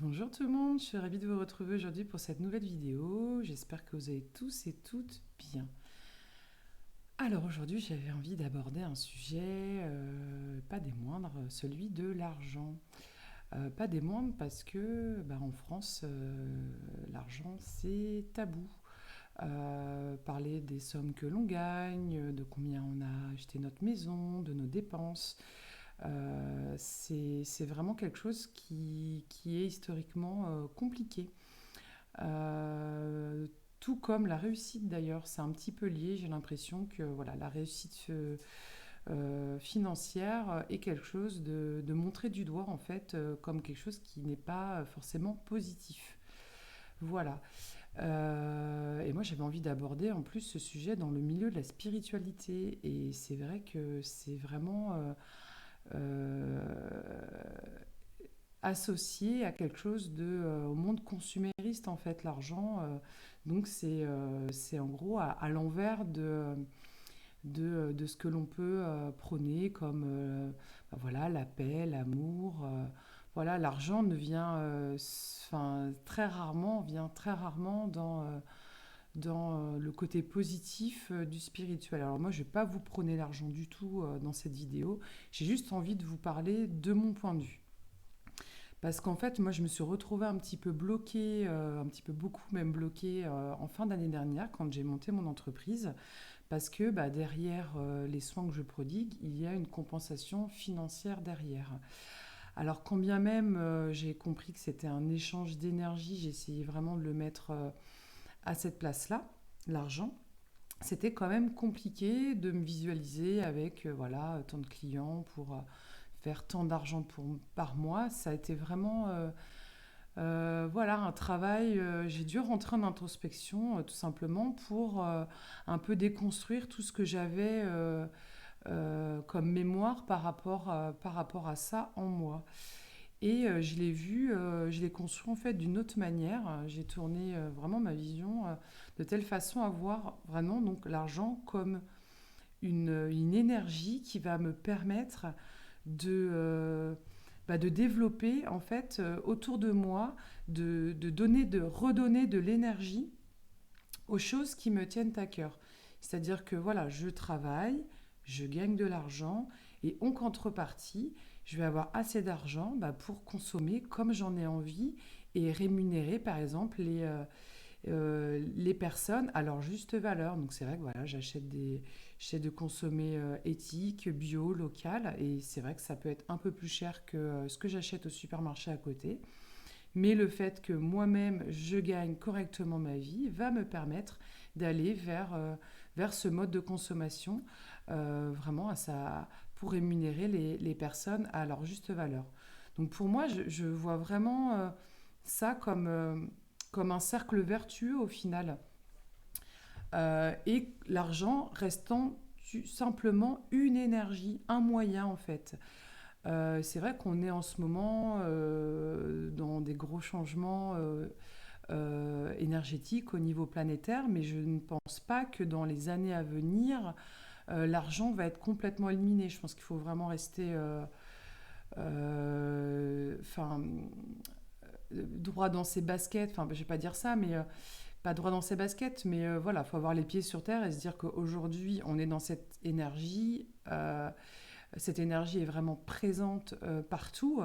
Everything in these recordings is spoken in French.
Bonjour tout le monde, je suis ravie de vous retrouver aujourd'hui pour cette nouvelle vidéo. J'espère que vous allez tous et toutes bien. Alors aujourd'hui j'avais envie d'aborder un sujet, pas des moindres, celui de l'argent. Pas des moindres parce que en France, l'argent c'est tabou. Parler des sommes que l'on gagne, de combien on a acheté notre maison, de nos dépenses. C'est vraiment quelque chose qui est historiquement compliqué. Euh, Tout comme la réussite d'ailleurs, c'est un petit peu lié. J'ai l'impression que voilà, la réussite financière est quelque chose de montrer du doigt en fait, comme quelque chose qui n'est pas forcément positif. Voilà. Et moi j'avais envie d'aborder en plus ce sujet dans le milieu de la spiritualité. Et c'est vrai que c'est vraiment associé à quelque chose au monde consumériste en fait l'argent, donc c'est en gros à l'envers de ce que l'on peut prôner comme voilà la paix, l'amour, voilà l'argent ne vient très rarement dans le côté positif du spirituel. Alors moi je ne vais pas vous prôner l'argent du tout dans cette vidéo, j'ai juste envie de vous parler de mon point de vue. Parce qu'en fait, moi, je me suis retrouvée un petit peu bloquée, un petit peu beaucoup même bloquée en fin d'année dernière quand j'ai monté mon entreprise. Parce que derrière les soins que je prodigue, il y a une compensation financière derrière. Alors, quand bien même j'ai compris que c'était un échange d'énergie, j'ai essayé vraiment de le mettre à cette place-là, l'argent. C'était quand même compliqué de me visualiser avec voilà, tant de clients pour faire tant d'argent par mois. Ça a été vraiment voilà, un travail. J'ai dû rentrer en introspection tout simplement pour un peu déconstruire tout ce que j'avais comme mémoire par rapport à ça en moi. Et je l'ai vu, je l'ai construit en fait d'une autre manière. J'ai tourné vraiment ma vision de telle façon à voir vraiment donc l'argent comme une énergie qui va me permettre de développer en fait autour de moi, de redonner de l'énergie aux choses qui me tiennent à cœur. C'est-à-dire que voilà, je travaille, je gagne de l'argent et en contrepartie, je vais avoir assez d'argent pour consommer comme j'en ai envie et rémunérer par exemple les personnes à leur juste valeur. Donc c'est vrai que voilà, j'essaie de consommer éthique, bio, local, et c'est vrai que ça peut être un peu plus cher que ce que j'achète au supermarché à côté. Mais le fait que moi-même je gagne correctement ma vie va me permettre d'aller vers ce mode de consommation vraiment pour rémunérer les personnes à leur juste valeur. Donc pour moi, je vois vraiment ça comme un cercle vertueux au final. Et l'argent restant simplement une énergie, un moyen en fait. C'est vrai qu'on est en ce moment dans des gros changements énergétiques au niveau planétaire, mais je ne pense pas que dans les années à venir, l'argent va être complètement éliminé. Je pense qu'il faut vraiment rester enfin, droit dans ses baskets. Enfin, je ne vais pas dire ça, mais pas droit dans ses baskets, mais voilà, il faut avoir les pieds sur terre et se dire qu'aujourd'hui, on est dans cette énergie. Cette énergie est vraiment présente partout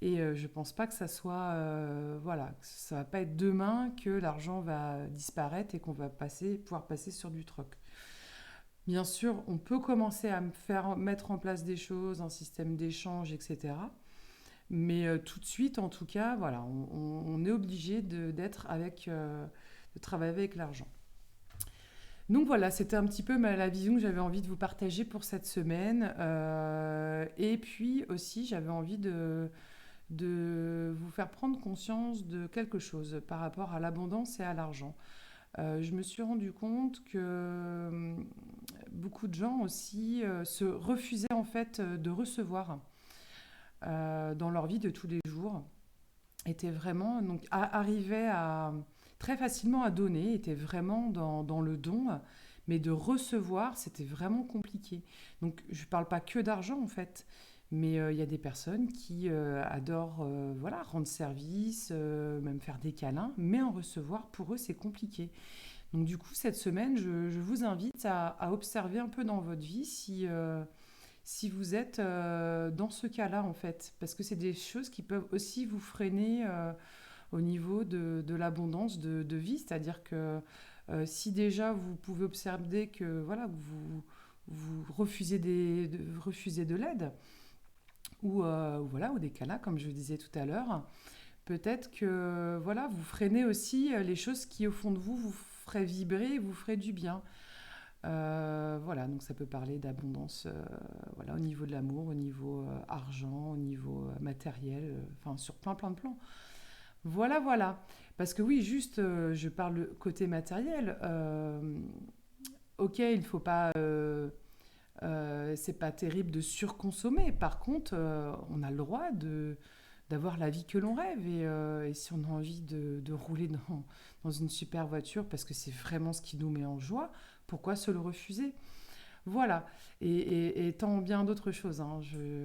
et je pense pas que ça soit voilà, que ça va pas être demain que l'argent va disparaître et qu'on va pouvoir passer sur du troc. Bien sûr, on peut commencer à mettre en place des choses, un système d'échange, etc. Mais tout de suite, en tout cas, voilà, on est obligé de travailler avec l'argent. Donc voilà, c'était un petit peu la vision que j'avais envie de vous partager pour cette semaine. Et puis aussi, j'avais envie de vous faire prendre conscience de quelque chose par rapport à l'abondance et à l'argent. Je me suis rendu compte que beaucoup de gens aussi se refusaient en fait de recevoir dans leur vie de tous les jours. Étaient vraiment, donc, arrivaient très facilement à donner, étaient vraiment dans le don, mais de recevoir, c'était vraiment compliqué. Donc je ne parle pas que d'argent en fait, Mais il y a des personnes qui adorent voilà, rendre service, même faire des câlins, mais en recevoir, pour eux, c'est compliqué. Donc du coup, cette semaine, je vous invite à observer un peu dans votre vie si vous êtes dans ce cas-là, en fait. Parce que c'est des choses qui peuvent aussi vous freiner au niveau de l'abondance de vie. C'est-à-dire que si déjà vous pouvez observer que voilà, vous refusez, refusez de l'aide, ou des câlins, comme je disais tout à l'heure, peut-être que voilà, vous freinez aussi les choses qui, au fond de vous, vous feraient vibrer, vous feraient du bien. Voilà, donc ça peut parler d'abondance voilà, au niveau de l'amour, au niveau argent, au niveau matériel, enfin sur plein de plans. Voilà, voilà. Parce que oui, juste, je parle côté matériel. Ok, il ne faut pas... c'est pas terrible de surconsommer. Par contre, on a le droit d'avoir la vie que l'on rêve. Et si on a envie de rouler dans une super voiture parce que c'est vraiment ce qui nous met en joie, pourquoi se le refuser? Voilà. Et tant bien d'autres choses, hein.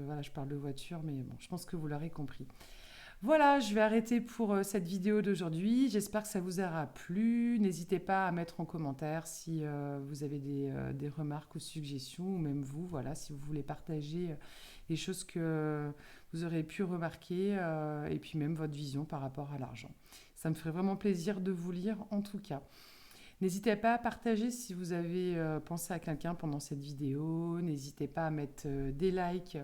Voilà, je parle de voiture, mais bon, je pense que vous l'aurez compris. Voilà, je vais arrêter pour cette vidéo d'aujourd'hui. J'espère que ça vous aura plu. N'hésitez pas à mettre en commentaire si vous avez des remarques ou suggestions, ou même vous, voilà, si vous voulez partager les choses que vous aurez pu remarquer, et puis même votre vision par rapport à l'argent. Ça me ferait vraiment plaisir de vous lire en tout cas. N'hésitez pas à partager si vous avez pensé à quelqu'un pendant cette vidéo. N'hésitez pas à mettre des likes.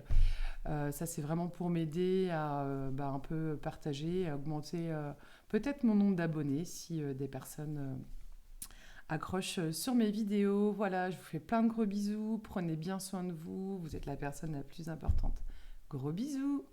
Ça, c'est vraiment pour m'aider à un peu partager, à augmenter peut-être mon nombre d'abonnés si des personnes accrochent sur mes vidéos. Voilà, je vous fais plein de gros bisous. Prenez bien soin de vous. Vous êtes la personne la plus importante. Gros bisous!